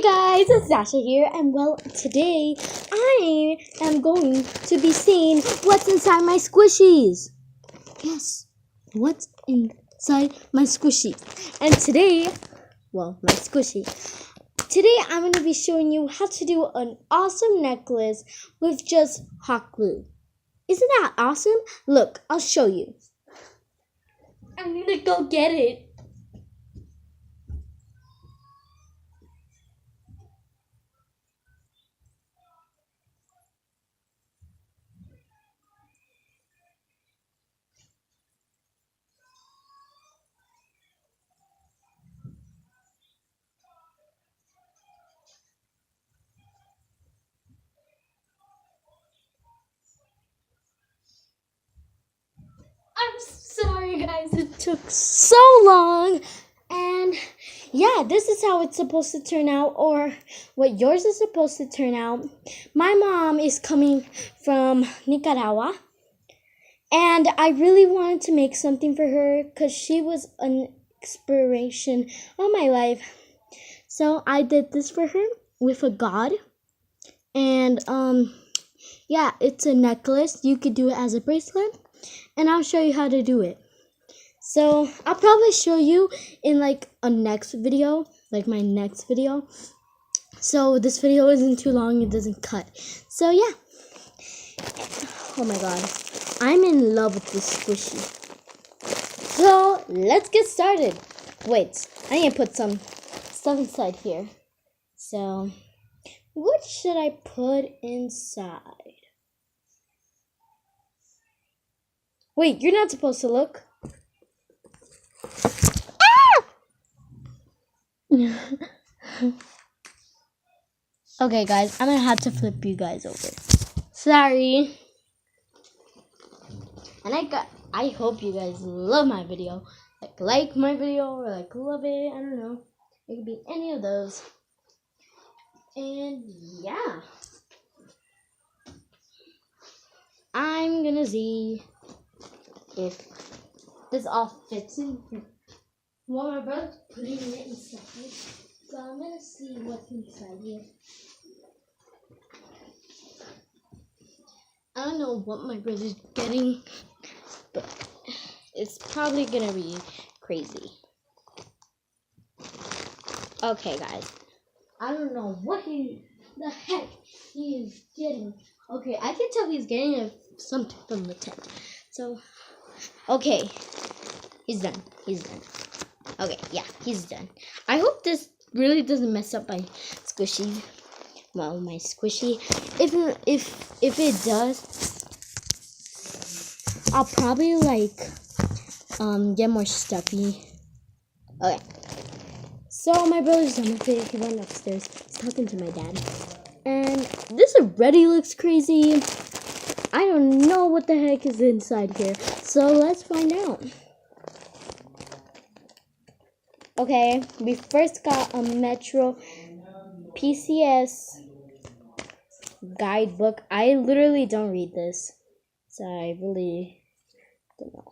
Guys, it's Dasha here, and well, today I am going to be seeing what's inside my squishies. Yes, what's inside my squishy. And today, well, my squishy. Today I'm going to be showing you how to do an awesome necklace with just hot glue. Isn't that awesome? Look, I'll show you. I'm going to go get it. I'm sorry, guys, it took so long. And yeah, this is how it's supposed to turn out, or what yours is supposed to turn out. My mom is coming from Nicaragua, and I really wanted to make something for her because she was an inspiration of my life. So I did this for her with a god. And yeah, it's a necklace. You could do it as a bracelet, and I'll show you how to do it. So I'll probably show you in like a next video, like my next video. So this video isn't too long, it doesn't cut. So yeah. Oh my god. I'm in love with this squishy. So let's get started. Wait, I need to put some stuff inside here. So what should I put inside? Wait, you're not supposed to look. Okay, guys, I'm gonna have to flip you guys over. Sorry. And I hope you guys love my video. Like my video, or love it. I don't know. It could be any of those. And yeah, I'm gonna see if this all fits in here. Well, my brother's putting it inside, so I'm gonna see what's inside here. I don't know what my brother's getting, but it's probably gonna be crazy. Okay, guys, I don't know what the heck he is getting. Okay, I can tell he's getting something from the tent. So, okay, he's done. Okay, yeah, he's done. I hope this really doesn't mess up my squishy. Well, my squishy. If it does, I'll probably get more stuffy. Okay. So my brother's done with it. He went upstairs. He's talking to my dad. And this already looks crazy. I don't know what the heck is inside here. So let's find out. Okay, we first got a Metro PCS guidebook. I literally don't read this, so I really don't know.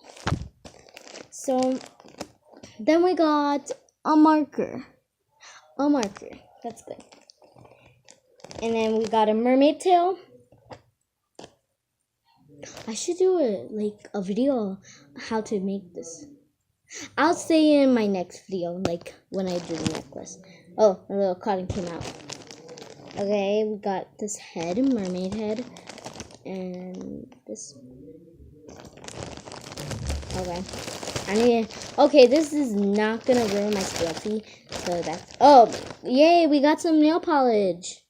So then we got a marker. That's good. And then we got a mermaid tail. I should do a video how to make this. I'll say in my next video, when I do the necklace. Oh, a little cotton came out. Okay, we got this head, mermaid head, and this. Okay, this is not gonna ruin my scruffy. So that's. Oh, yay! We got some nail polish.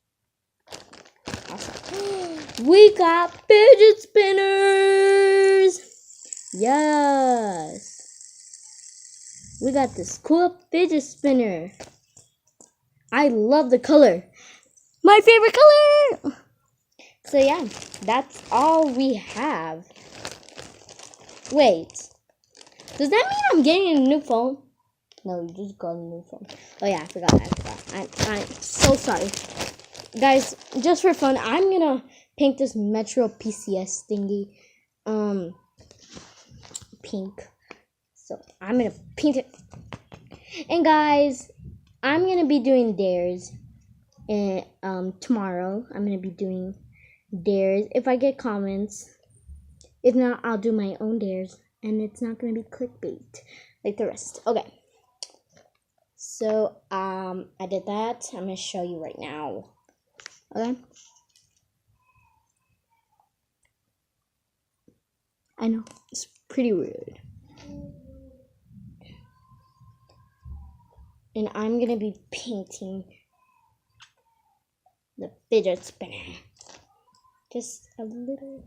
Awesome. We got fidget spinners. Yes. We got this cool fidget spinner. I love the color. My favorite color! So yeah, that's all we have. Wait. Does that mean I'm getting a new phone? No, you just got a new phone. Oh yeah, I forgot. I'm so sorry. Guys, just for fun, I'm gonna paint this Metro PCS thingy. Pink. So I'm gonna paint it. And guys, I'm gonna be doing dares. And tomorrow I'm gonna be doing dares if I get comments. If not, I'll do my own dares, and it's not gonna be clickbait like the rest. Okay. So I did that. I'm gonna show you right now. Okay. I know it's pretty weird. And I'm gonna be painting the fidget spinner. Just a little.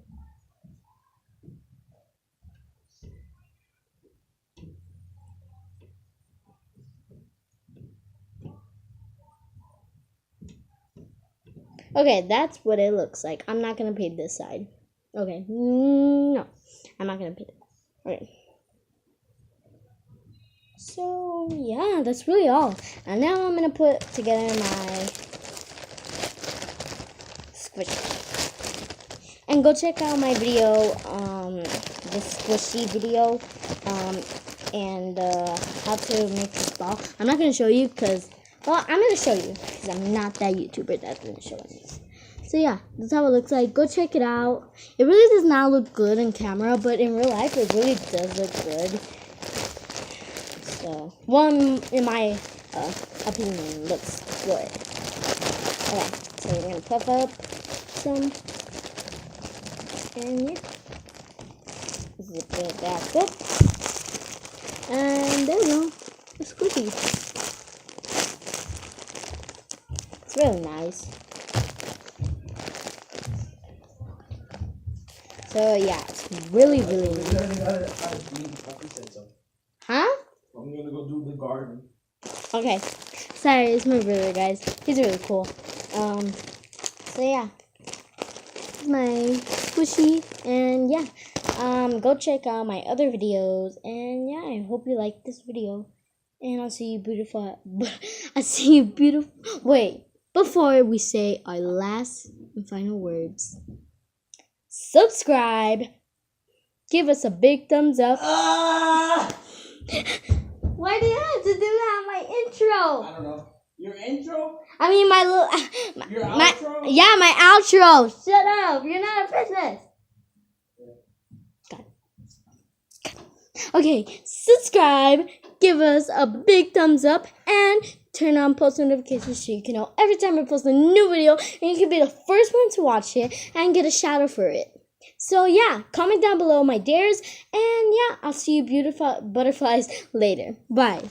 Okay, that's what it looks like. I'm not gonna paint this side. Okay, no, I'm not gonna paint it. Okay. So yeah, that's really all. And now I'm gonna put together my squishy. And go check out my video, the squishy video, and how to make this ball. I'm not gonna show you because, well, I'm gonna show you because I'm not that YouTuber that's gonna show me. So yeah, that's how it looks like. Go check it out. It really does not look good on camera, but in real life, it really does look good. So, one in my opinion, looks good. Okay, so we're gonna puff up some, and yeah, zip it back up, and there we go. It's squishy. It's really nice. So yeah, it's really Huh? I'm gonna go do the garden. Okay. Sorry, it's my brother, guys. He's really cool. So yeah. It's my squishy, and yeah. Go check out my other videos, and yeah, I hope you like this video. And I'll see you beautiful. Wait, before we say our last and final words. Subscribe. Give us a big thumbs up. Why do you have to do that on my intro? I don't know. Your intro? I mean my little Your outro? Yeah, my outro. Shut up. You're not a business. God. Okay, subscribe, give us a big thumbs up, and turn on post notifications so you can know every time I post a new video, and you can be the first one to watch it and get a shout out for it. So yeah, comment down below my dares, and yeah, I'll see you beautiful butterflies later. Bye.